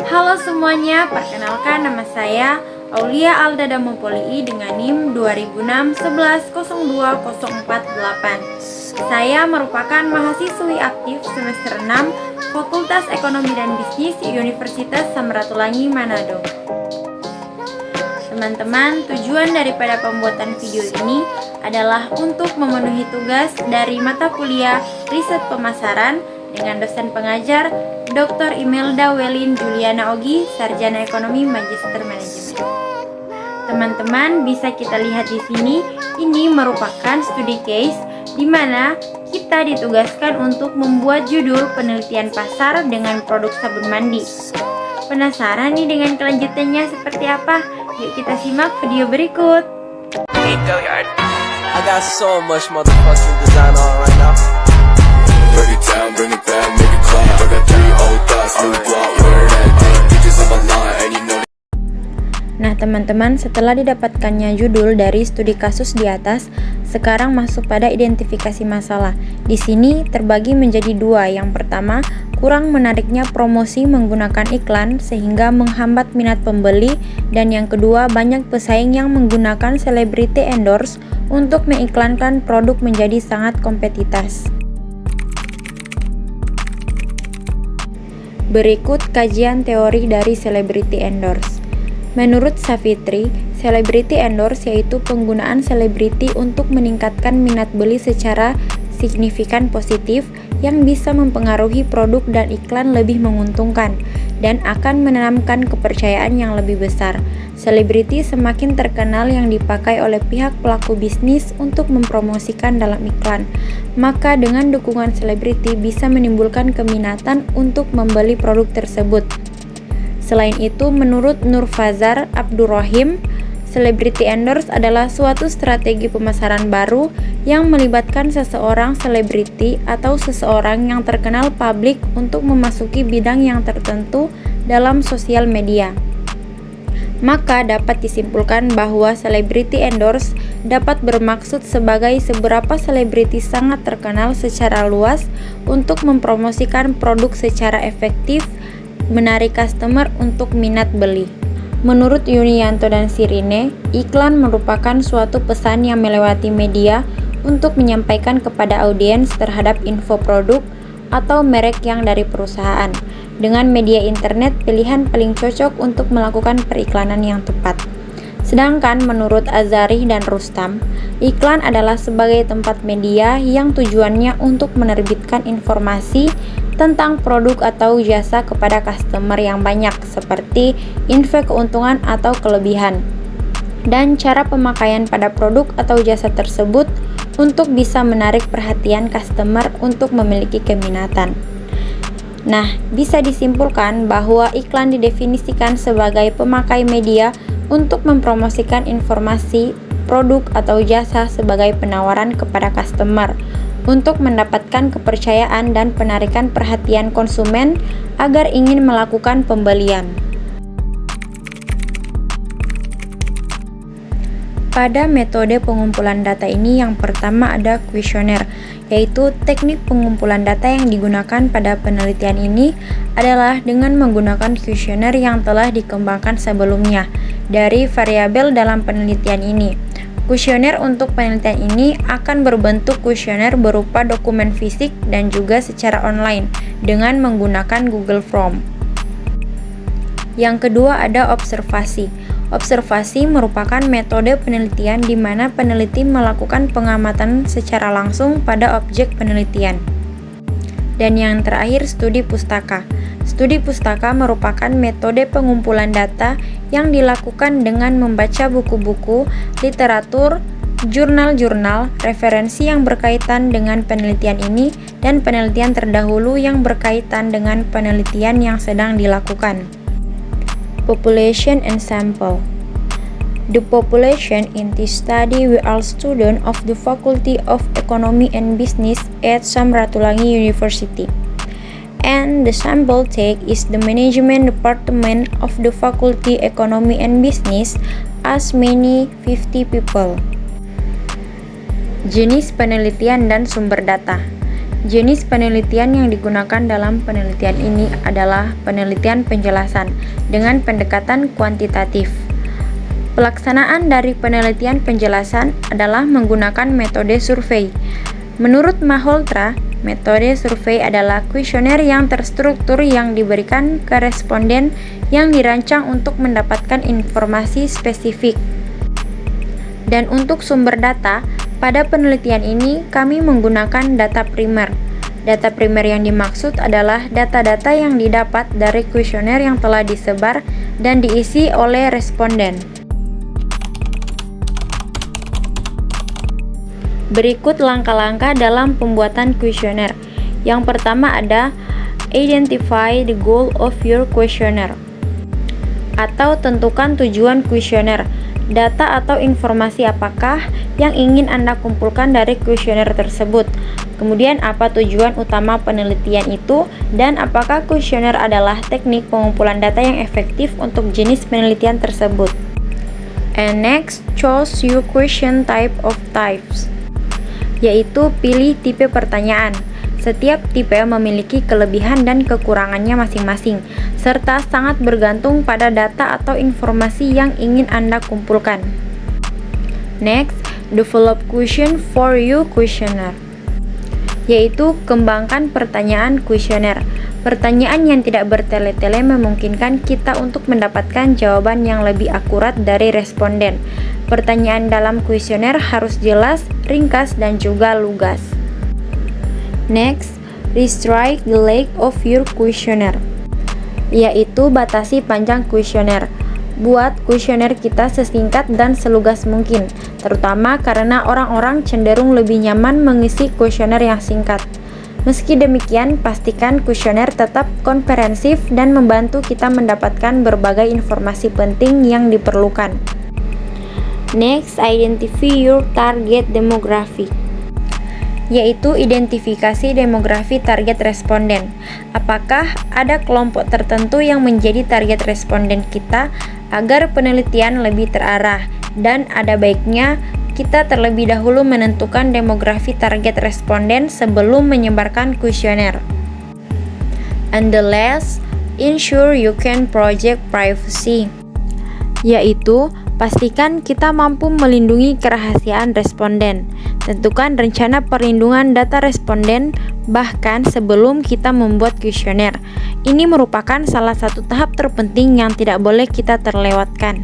Halo semuanya, perkenalkan nama saya Aulia Alda Damopolii dengan NIM 2006-1102-048. Saya merupakan mahasiswi aktif semester 6 Fakultas Ekonomi dan Bisnis Universitas Samratulangi Manado. Teman-teman, tujuan daripada pembuatan video ini adalah untuk memenuhi tugas dari mata kuliah Riset Pemasaran dengan dosen pengajar Dr. Imelda Welin Juliana Ogi, Sarjana Ekonomi Magister Manajemen. Teman-teman, bisa kita lihat di sini, ini merupakan studi case di mana kita ditugaskan untuk membuat judul penelitian pasar dengan produk sabun mandi. Penasaran nih dengan kelanjutannya seperti apa? Yuk kita simak video berikut. I got so much motherfucking design on right now. Break it down, bring it back, make it clap. I got 3 old thoughts, new guap, wear that thing. Bitches on my line, and you know. Nah teman-teman, setelah didapatkannya judul dari studi kasus di atas, sekarang masuk pada identifikasi masalah. Di sini terbagi menjadi dua. Yang pertama, kurang menariknya promosi menggunakan iklan sehingga menghambat minat pembeli, dan yang kedua, banyak pesaing yang menggunakan celebrity endorse untuk mengiklankan produk menjadi sangat kompetitif. Berikut kajian teori dari celebrity endorse. Menurut Savitri, celebrity endorse yaitu penggunaan selebriti untuk meningkatkan minat beli secara signifikan positif yang bisa mempengaruhi produk dan iklan lebih menguntungkan dan akan menanamkan kepercayaan yang lebih besar. Selebriti semakin terkenal yang dipakai oleh pihak pelaku bisnis untuk mempromosikan dalam iklan, maka dengan dukungan selebriti bisa menimbulkan keminatan untuk membeli produk tersebut. Selain itu, menurut Nurfazar Abdurrahim, celebrity endorse adalah suatu strategi pemasaran baru yang melibatkan seseorang selebriti atau seseorang yang terkenal publik untuk memasuki bidang yang tertentu dalam sosial media. Maka dapat disimpulkan bahwa celebrity endorse dapat bermaksud sebagai seberapa selebriti sangat terkenal secara luas untuk mempromosikan produk secara efektif, menarik customer untuk minat beli. Menurut Yunianto dan Sirine, iklan merupakan suatu pesan yang melewati media untuk menyampaikan kepada audiens terhadap info produk atau merek yang dari perusahaan. Dengan media internet, pilihan paling cocok untuk melakukan periklanan yang tepat. Sedangkan menurut Azari dan Rustam, iklan adalah sebagai tempat media yang tujuannya untuk menerbitkan informasi tentang produk atau jasa kepada customer yang banyak, seperti info keuntungan atau kelebihan, dan cara pemakaian pada produk atau jasa tersebut untuk bisa menarik perhatian customer untuk memiliki keminatan. Nah, bisa disimpulkan bahwa iklan didefinisikan sebagai pemakai media untuk mempromosikan informasi, produk atau jasa sebagai penawaran kepada customer untuk mendapatkan kepercayaan dan penarikan perhatian konsumen agar ingin melakukan pembelian. Pada metode pengumpulan data ini, yang pertama ada kuesioner, yaitu teknik pengumpulan data yang digunakan pada penelitian ini adalah dengan menggunakan kuesioner yang telah dikembangkan sebelumnya dari variabel dalam penelitian ini. Kuesioner untuk penelitian ini akan berbentuk kuesioner berupa dokumen fisik dan juga secara online dengan menggunakan Google Form. Yang kedua ada observasi. Observasi merupakan metode penelitian di mana peneliti melakukan pengamatan secara langsung pada objek penelitian. Dan yang terakhir studi pustaka. Studi pustaka merupakan metode pengumpulan data yang dilakukan dengan membaca buku-buku, literatur, jurnal-jurnal, referensi yang berkaitan dengan penelitian ini, dan penelitian terdahulu yang berkaitan dengan penelitian yang sedang dilakukan. Population and sample. The population in this study were all students of the Faculty of Economy and Business at Samratulangi University, and the sample take is the management department of the Faculty Economy and Business, as many 50 people. Jenis penelitian dan sumber data. Jenis penelitian yang digunakan dalam penelitian ini adalah penelitian penjelasan dengan pendekatan kuantitatif. Pelaksanaan dari penelitian penjelasan adalah menggunakan metode survei. Menurut Malhotra, metode survei adalah kuesioner yang terstruktur yang diberikan ke responden yang dirancang untuk mendapatkan informasi spesifik. Dan untuk sumber data, pada penelitian ini kami menggunakan data primer. Data primer yang dimaksud adalah data-data yang didapat dari kuesioner yang telah disebar dan diisi oleh responden. Berikut langkah-langkah dalam pembuatan kuesioner. Yang pertama ada identify the goal of your questionnaire, atau tentukan tujuan kuesioner. Data atau informasi apakah yang ingin Anda kumpulkan dari kuesioner tersebut? Kemudian apa tujuan utama penelitian itu, dan apakah kuesioner adalah teknik pengumpulan data yang efektif untuk jenis penelitian tersebut? And next, choose your question types, yaitu pilih tipe pertanyaan. Setiap tipe memiliki kelebihan dan kekurangannya masing-masing, serta sangat bergantung pada data atau informasi yang ingin Anda kumpulkan. Next, develop question for your questionnaire, yaitu kembangkan pertanyaan kuesioner. Pertanyaan yang tidak bertele-tele memungkinkan kita untuk mendapatkan jawaban yang lebih akurat dari responden. Pertanyaan dalam kuesioner harus jelas, ringkas, dan juga lugas. Next, restrict the length of your questionnaire, yaitu batasi panjang kuesioner. Buat kuesioner kita sesingkat dan selugas mungkin, terutama karena orang-orang cenderung lebih nyaman mengisi kuesioner yang singkat. Meski demikian, pastikan kuesioner tetap komprehensif dan membantu kita mendapatkan berbagai informasi penting yang diperlukan. Next, identify your target demographic, yaitu identifikasi demografi target responden. Apakah ada kelompok tertentu yang menjadi target responden kita agar penelitian lebih terarah, dan ada baiknya kita terlebih dahulu menentukan demografi target responden sebelum menyebarkan kuesioner. And the last, ensure you can project privacy, yaitu pastikan kita mampu melindungi kerahasiaan responden. Tentukan rencana perlindungan data responden bahkan sebelum kita membuat kuesioner. Ini merupakan salah satu tahap terpenting yang tidak boleh kita terlewatkan.